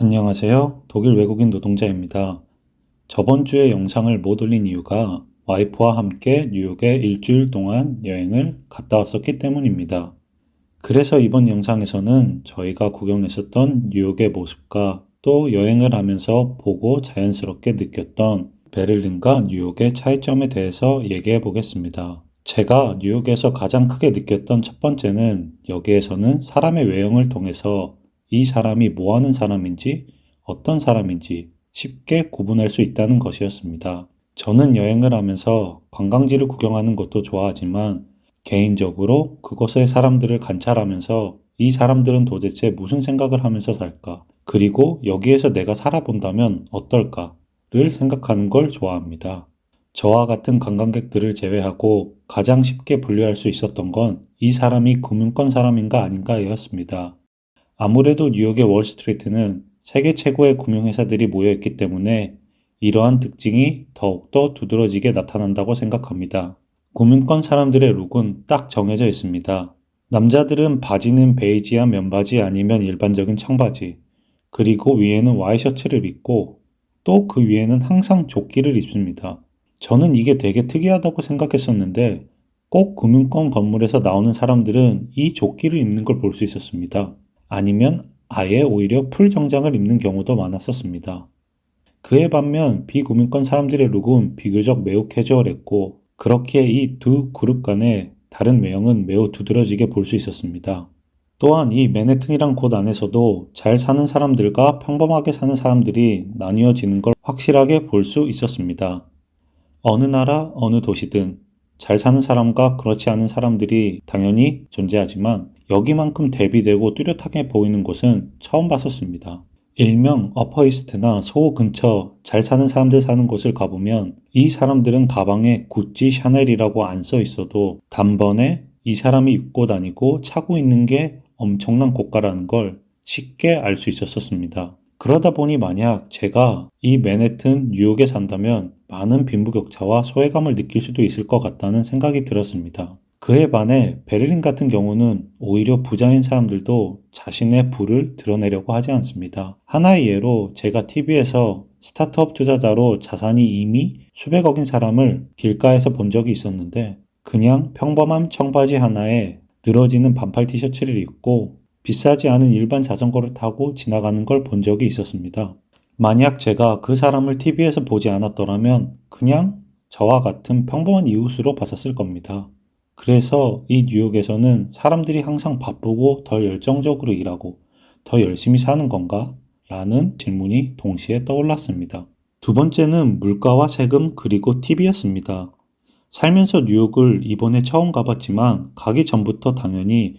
안녕하세요. 독일 외국인 노동자입니다. 저번 주에 영상을 못 올린 이유가 와이프와 함께 뉴욕에 일주일 동안 여행을 갔다 왔었기 때문입니다. 그래서 이번 영상에서는 저희가 구경했었던 뉴욕의 모습과 또 여행을 하면서 보고 자연스럽게 느꼈던 베를린과 뉴욕의 차이점에 대해서 얘기해 보겠습니다. 제가 뉴욕에서 가장 크게 느꼈던 첫 번째는 여기에서는 사람의 외형을 통해서 이 사람이 뭐 하는 사람인지 어떤 사람인지 쉽게 구분할 수 있다는 것이었습니다. 저는 여행을 하면서 관광지를 구경하는 것도 좋아하지만 개인적으로 그곳의 사람들을 관찰하면서 이 사람들은 도대체 무슨 생각을 하면서 살까? 그리고 여기에서 내가 살아본다면 어떨까?를 생각하는 걸 좋아합니다. 저와 같은 관광객들을 제외하고 가장 쉽게 분류할 수 있었던 건 이 사람이 금융권 사람인가 아닌가였습니다. 아무래도 뉴욕의 월스트리트는 세계 최고의 금융회사들이 모여있기 때문에 이러한 특징이 더욱더 두드러지게 나타난다고 생각합니다. 금융권 사람들의 룩은 딱 정해져 있습니다. 남자들은 바지는 베이지한 면바지 아니면 일반적인 청바지, 그리고 위에는 와이셔츠를 입고 또 그 위에는 항상 조끼를 입습니다. 저는 이게 되게 특이하다고 생각했었는데 꼭 금융권 건물에서 나오는 사람들은 이 조끼를 입는 걸 볼 수 있었습니다. 아니면 아예 오히려 풀 정장을 입는 경우도 많았었습니다. 그에 반면 비금융권 사람들의 룩은 비교적 매우 캐주얼했고 그렇기에 이 두 그룹 간의 다른 외형은 매우 두드러지게 볼 수 있었습니다. 또한 이 맨해튼이란 곳 안에서도 잘 사는 사람들과 평범하게 사는 사람들이 나뉘어지는 걸 확실하게 볼 수 있었습니다. 어느 나라, 어느 도시든 잘 사는 사람과 그렇지 않은 사람들이 당연히 존재하지만 여기만큼 대비되고 뚜렷하게 보이는 곳은 처음 봤었습니다. 일명 어퍼이스트나 소호 근처 잘 사는 사람들 사는 곳을 가보면 이 사람들은 가방에 구찌, 샤넬이라고 안 써 있어도 단번에 이 사람이 입고 다니고 차고 있는 게 엄청난 고가라는 걸 쉽게 알 수 있었습니다. 그러다 보니 만약 제가 이 맨해튼 뉴욕에 산다면 많은 빈부격차와 소외감을 느낄 수도 있을 것 같다는 생각이 들었습니다. 그에 반해 베를린 같은 경우는 오히려 부자인 사람들도 자신의 부를 드러내려고 하지 않습니다. 하나의 예로 제가 TV에서 스타트업 투자자로 자산이 이미 수백억인 사람을 길가에서 본 적이 있었는데 그냥 평범한 청바지 하나에 늘어지는 반팔 티셔츠를 입고 비싸지 않은 일반 자전거를 타고 지나가는 걸 본 적이 있었습니다. 만약 제가 그 사람을 TV에서 보지 않았더라면 그냥 저와 같은 평범한 이웃으로 봤었을 겁니다. 그래서 이 뉴욕에서는 사람들이 항상 바쁘고 더 열정적으로 일하고 더 열심히 사는 건가? 라는 질문이 동시에 떠올랐습니다. 두 번째는 물가와 세금 그리고 팁이었습니다. 살면서 뉴욕을 이번에 처음 가봤지만 가기 전부터 당연히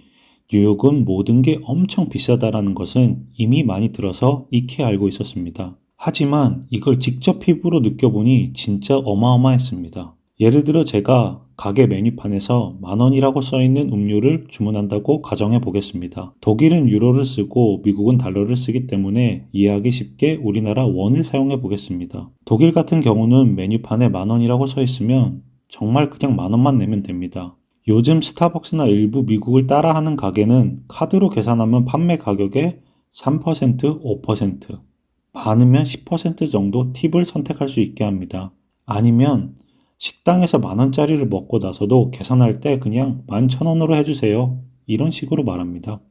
뉴욕은 모든 게 엄청 비싸다라는 것은 이미 많이 들어서 익히 알고 있었습니다. 하지만 이걸 직접 피부로 느껴보니 진짜 어마어마했습니다. 예를 들어 제가 가게 메뉴판에서 10,000원이라고 써있는 음료를 주문한다고 가정해 보겠습니다. 독일은 유로를 쓰고 미국은 달러를 쓰기 때문에 이해하기 쉽게 우리나라 원을 사용해 보겠습니다. 독일 같은 경우는 메뉴판에 10,000원이라고 써 있으면 정말 그냥 10,000원만 내면 됩니다. 요즘 스타벅스나 일부 미국을 따라하는 가게는 카드로 계산하면 판매 가격의 3%, 5%, 많으면 10% 정도 팁을 선택할 수 있게 합니다. 아니면 식당에서 10,000원짜리를 먹고 나서도 계산할 때 그냥 11,000원으로 해주세요. 이런 식으로 말합니다.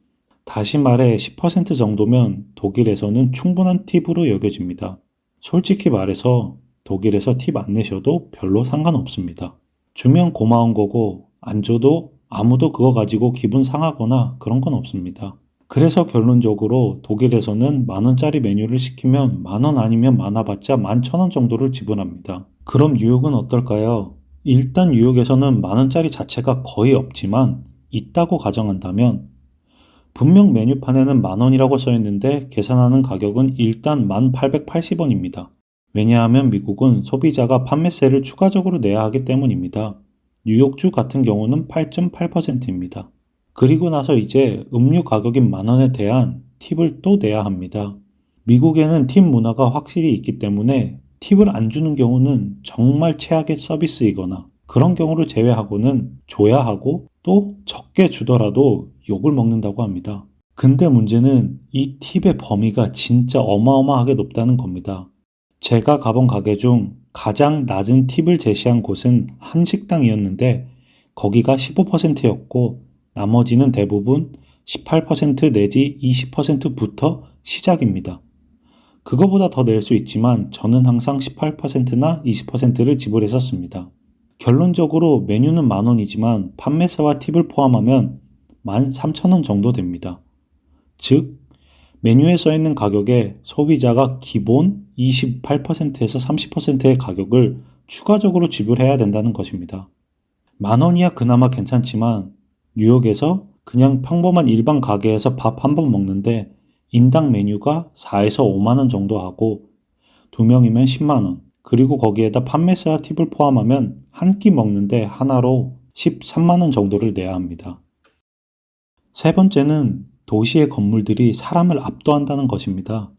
다시 말해 10% 정도면 독일에서는 충분한 팁으로 여겨집니다. 솔직히 말해서 독일에서 팁 안 내셔도 별로 상관없습니다. 주면 고마운 거고 안 줘도 아무도 그거 가지고 기분 상하거나 그런 건 없습니다. 그래서 결론적으로 독일에서는 10,000원짜리 메뉴를 시키면 10,000원 아니면 많아봤자 11,000원 정도를 지불합니다. 그럼 뉴욕은 어떨까요? 일단 뉴욕에서는 10,000원짜리 자체가 거의 없지만 있다고 가정한다면 분명 메뉴판에는 10,000원이라고 써있는데 계산하는 가격은 일단 1,880원입니다. 왜냐하면 미국은 소비자가 판매세를 추가적으로 내야 하기 때문입니다. 뉴욕주 같은 경우는 8.8%입니다. 그리고 나서 이제 음료 가격인 10,000원에 대한 팁을 또 내야 합니다. 미국에는 팁 문화가 확실히 있기 때문에 팁을 안 주는 경우는 정말 최악의 서비스이거나 그런 경우를 제외하고는 줘야 하고 또 적게 주더라도 욕을 먹는다고 합니다. 근데 문제는 이 팁의 범위가 진짜 어마어마하게 높다는 겁니다. 제가 가본 가게 중 가장 낮은 팁을 제시한 곳은 한식당이었는데 거기가 15%였고 나머지는 대부분 18% 내지 20%부터 시작입니다. 그거보다 더 낼 수 있지만 저는 항상 18%나 20%를 지불했었습니다. 결론적으로 메뉴는 10,000원이지만 판매사와 팁을 포함하면 13,000원 정도 됩니다. 즉, 메뉴에 써 있는 가격에 소비자가 기본 28%에서 30%의 가격을 추가적으로 지불해야 된다는 것입니다. 10,000원이야 그나마 괜찮지만 뉴욕에서 그냥 평범한 일반 가게에서 밥 한 번 먹는데 인당 메뉴가 4에서 5만 원 정도 하고 2명이면 10만 원, 그리고 거기에다 판매사 팁을 포함하면 한 끼 먹는데 하나로 13만 원 정도를 내야 합니다. 세 번째는 도시의 건물들이 사람을 압도한다는 것입니다.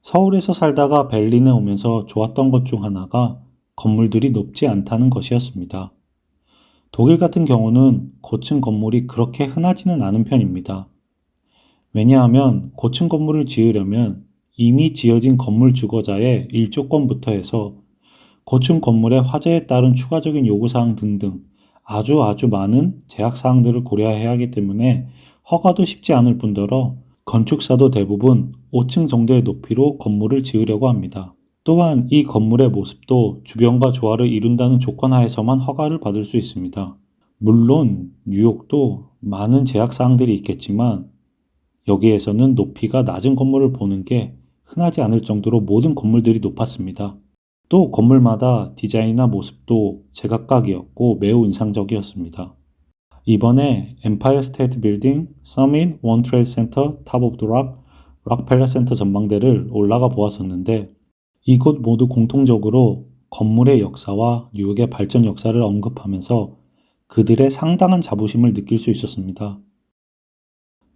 서울에서 살다가 베를린에 오면서 좋았던 것 중 하나가 건물들이 높지 않다는 것이었습니다. 독일 같은 경우는 고층 건물이 그렇게 흔하지는 않은 편입니다. 왜냐하면 고층 건물을 지으려면 이미 지어진 건물 주거자의 일조권부터 해서 고층 건물의 화재에 따른 추가적인 요구사항 등등 아주 많은 제약사항들을 고려해야 하기 때문에 허가도 쉽지 않을 뿐더러 건축사도 대부분 5층 정도의 높이로 건물을 지으려고 합니다. 또한 이 건물의 모습도 주변과 조화를 이룬다는 조건 하에서만 허가를 받을 수 있습니다. 물론 뉴욕도 많은 제약사항들이 있겠지만 여기에서는 높이가 낮은 건물을 보는 게 흔하지 않을 정도로 모든 건물들이 높았습니다. 또 건물마다 디자인이나 모습도 제각각이었고 매우 인상적이었습니다. 이번에 엠파이어 스테이트 빌딩, 서밋, 원 트레이드 센터, 탑 오브 더 락, 락펠러 센터 전망대를 올라가 보았었는데 이곳 모두 공통적으로 건물의 역사와 뉴욕의 발전 역사를 언급하면서 그들의 상당한 자부심을 느낄 수 있었습니다.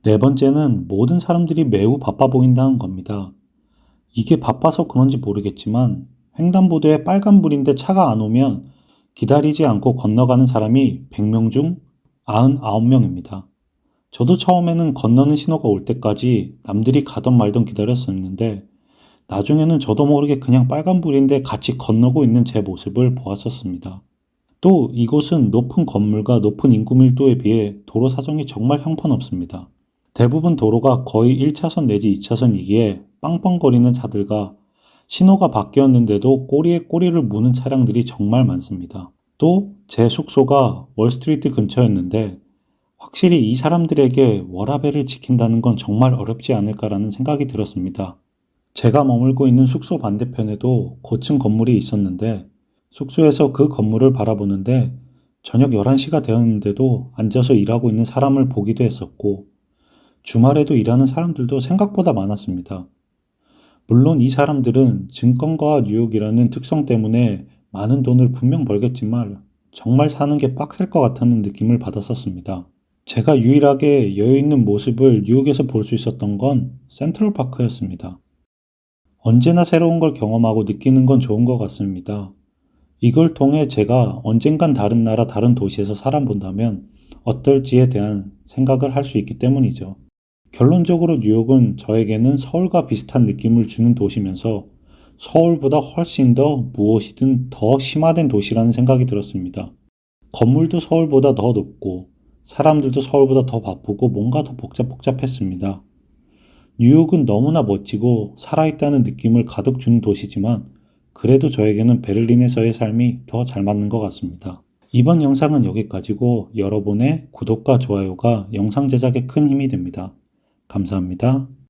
네 번째는 모든 사람들이 매우 바빠 보인다는 겁니다. 이게 바빠서 그런지 모르겠지만 횡단보도에 빨간불인데 차가 안 오면 기다리지 않고 건너가는 사람이 100명 중 99명입니다. 저도 처음에는 건너는 신호가 올 때까지 남들이 가던 말던 기다렸었는데 나중에는 저도 모르게 그냥 빨간불인데 같이 건너고 있는 제 모습을 보았었습니다. 또 이곳은 높은 건물과 높은 인구 밀도에 비해 도로 사정이 정말 형편없습니다. 대부분 도로가 거의 1차선 내지 2차선이기에 빵빵거리는 차들과 신호가 바뀌었는데도 꼬리에 꼬리를 무는 차량들이 정말 많습니다. 또 제 숙소가 월스트리트 근처였는데 확실히 이 사람들에게 워라밸을 지킨다는 건 정말 어렵지 않을까라는 생각이 들었습니다. 제가 머물고 있는 숙소 반대편에도 고층 건물이 있었는데 숙소에서 그 건물을 바라보는데 저녁 11시가 되었는데도 앉아서 일하고 있는 사람을 보기도 했었고 주말에도 일하는 사람들도 생각보다 많았습니다. 물론 이 사람들은 증권과 뉴욕이라는 특성 때문에 많은 돈을 분명 벌겠지만 정말 사는 게 빡셀 것 같다는 느낌을 받았었습니다. 제가 유일하게 여유 있는 모습을 뉴욕에서 볼 수 있었던 건 센트럴파크였습니다. 언제나 새로운 걸 경험하고 느끼는 건 좋은 것 같습니다. 이걸 통해 제가 언젠간 다른 나라, 다른 도시에서 살아본다면 어떨지에 대한 생각을 할 수 있기 때문이죠. 결론적으로 뉴욕은 저에게는 서울과 비슷한 느낌을 주는 도시면서 서울보다 훨씬 더 무엇이든 더 심화된 도시라는 생각이 들었습니다. 건물도 서울보다 더 높고 사람들도 서울보다 더 바쁘고 뭔가 더 복잡했습니다. 뉴욕은 너무나 멋지고 살아있다는 느낌을 가득 주는 도시지만 그래도 저에게는 베를린에서의 삶이 더 잘 맞는 것 같습니다. 이번 영상은 여기까지고 여러분의 구독과 좋아요가 영상 제작에 큰 힘이 됩니다. 감사합니다.